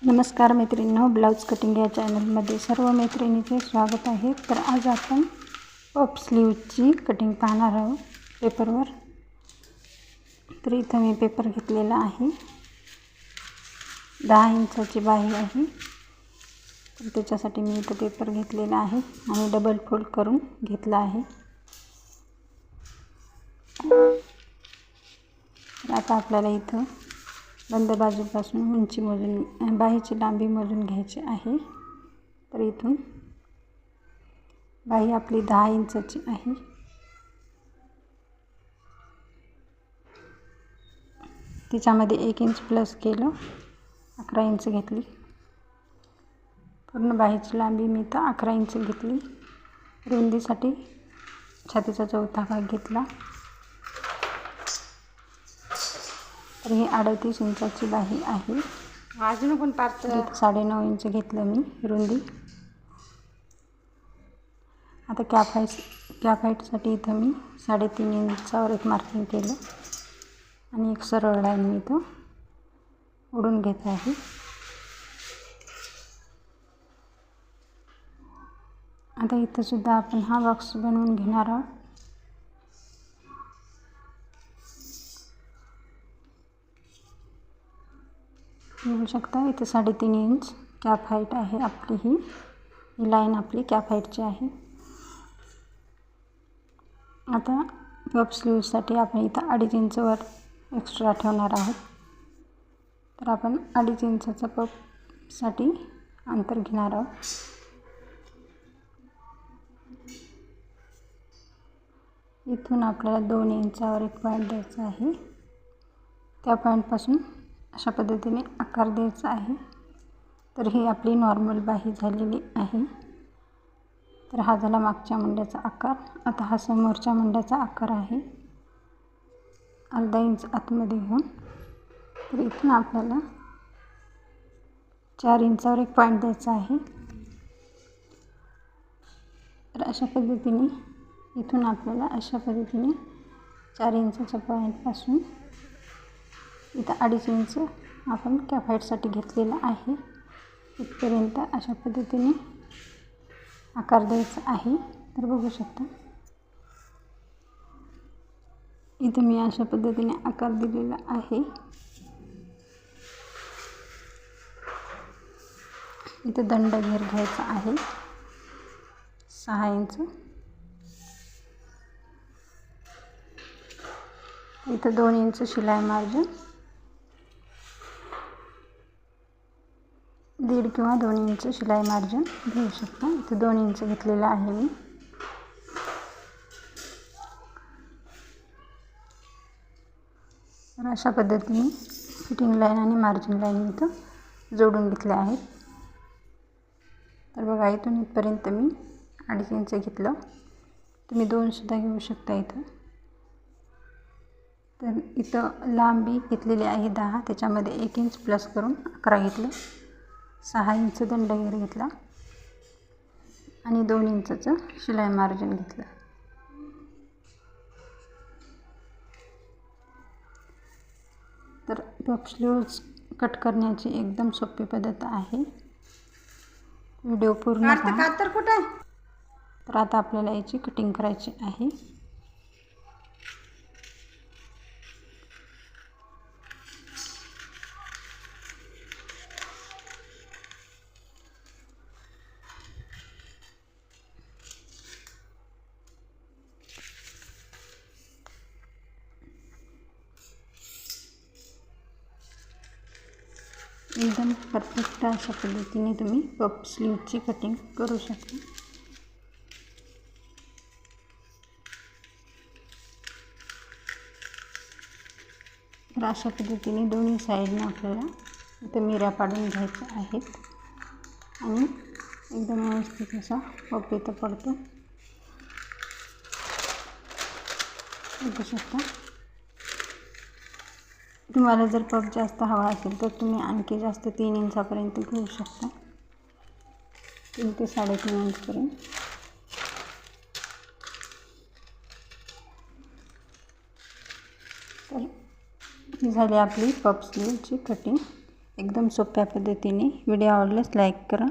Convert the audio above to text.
नमस्कार मैत्रिणींनो, blouse cutting या चॅनलमध्ये सर्व मैत्रिणींचे स्वागत आहे। तर आज आपण पफ स्लीव्हची कटिंग पाहणार आहोत पेपरवर। तर इथं मी पेपर घेतलेला आहे, 10 इंचाची बाही आहे। तर त्याच्यासाठी मी इथं पेपर घेतलेला आहे आणि डबल फोल्ड करून घेतला आहे। तर आता आपल्याला इथं बंद बाजूपासून उंची मोजून बाहीची लांबी मोजून घ्यायची आहे। तर इथून बाही आपली 10 इंचाची आहे। तिच्यामध्ये 1 इंच प्लस केलं, 11 इंच घेतली। पूर्ण बाहीची लांबी मी तर 11 इंच घेतली। रुंदीसाठी छातीचा चौथा भाग घेतला। तर ही 38 इंचाची बाही आहे। अजून पण पाच 9.5 इंच घेतलं मी रुंदी। आता कॅप हाईटसाठी इथं मी 3.5 इंचावर एक मार्किंग केलं आणि एक सरळ लाईन मी इथं ओढून घेत आहे। आता इथं सुद्धा आपण हा बॉक्स बनवून घेणार आहोत। बघू शकता इथे 3.5 इंच कॅप हाईट आहे आपली। ही लाईन आपली कॅप हाईटची आहे। आता पफ स्लीव्हसाठी आपण इथं 2.5 इंच वर एक्स्ट्रा ठेवणार आहोत। तर आपण 2.5 इंचाचा पफसाठी अंतर घेणार आहोत। इथून आपल्याला 2 इंचावर एक पॉईंट द्यायचा आहे। त्या पॉईंटपासून अशा पद्धतीने आकार द्यायचा आहे। तर ही आपली नॉर्मल बाही झालेली आहे। तर हा झाला मागच्या मुंड्याचा आकार। आता हा समोरच्या मुंड्याचा आकार आहे, अर्धा इंच आतमध्ये घेऊन। तर इथून आपल्याला 4 इंचावर एक पॉईंट द्यायचा आहे। तर अशा पद्धतीने इथून आपल्याला 4 इंचाच्या पॉईंटपासून इथं 2.5 इंच आपण कॅप हाईटसाठी घेतलेला आहे। इथपर्यंत अशा पद्धतीने आकार द्यायचा आहे। तर बघू शकता इथं मी अशा पद्धतीने आकार दिलेला आहे। इथं दंड घेर घ्यायचा आहे 6 इंच। इथं 2 इंच शिलाई मार्जिन, 1.5 किंवा 2 इंच शिलाई मार्जिन घेऊ शकता। इथं 2 इंच घेतलेलं आहे मी। तर अशा पद्धतीने फिटिंग लाईन आणि मार्जिन लाईन इथं जोडून घेतल्या आहेत। तर बघा इथून इथपर्यंत मी 2.5 इंच घेतलं। तुम्ही 2 सुद्धा घेऊ शकता इथं। तर इथं लांबी घेतलेली आहे 10, त्याच्यामध्ये 1 इंच प्लस करून 11 घेतलं, 6 इंच दंड घेर घेतला आणि 2 इंचचं शिलाई मार्जिन घेतलं। तर पफ स्लीव्ह्ज कट करण्याची एकदम सोपी पद्धत आहे। व्हिडिओ पूर्ण पहा। तर कुठे तर आता आपल्याला याची कटिंग करायची आहे। एकदम परफेक्ट अशा पद्धतीने तुम्ही पफ स्लीव्हची कटिंग करू शकता। तर अशा पद्धतीने दोन्ही साईडने आपल्याला इथं मिऱ्या पाडून घ्यायच्या आहेत आणि एकदम व्यवस्थित असा पफ इथं पडतो, बघू शकता। तुम्हाला जर पफ जास्त हवा असेल तर तुम्ही आणखी जास्त 3 इंचापर्यंत घेऊ शकता, 3 ते 3.5 इंचपर्यंत। तर ही झाली आपली पफ स्लीव्हची कटिंग। एकदम सोप्या पद्धतीने. व्हिडिओ आवडल्यास लाईक करा.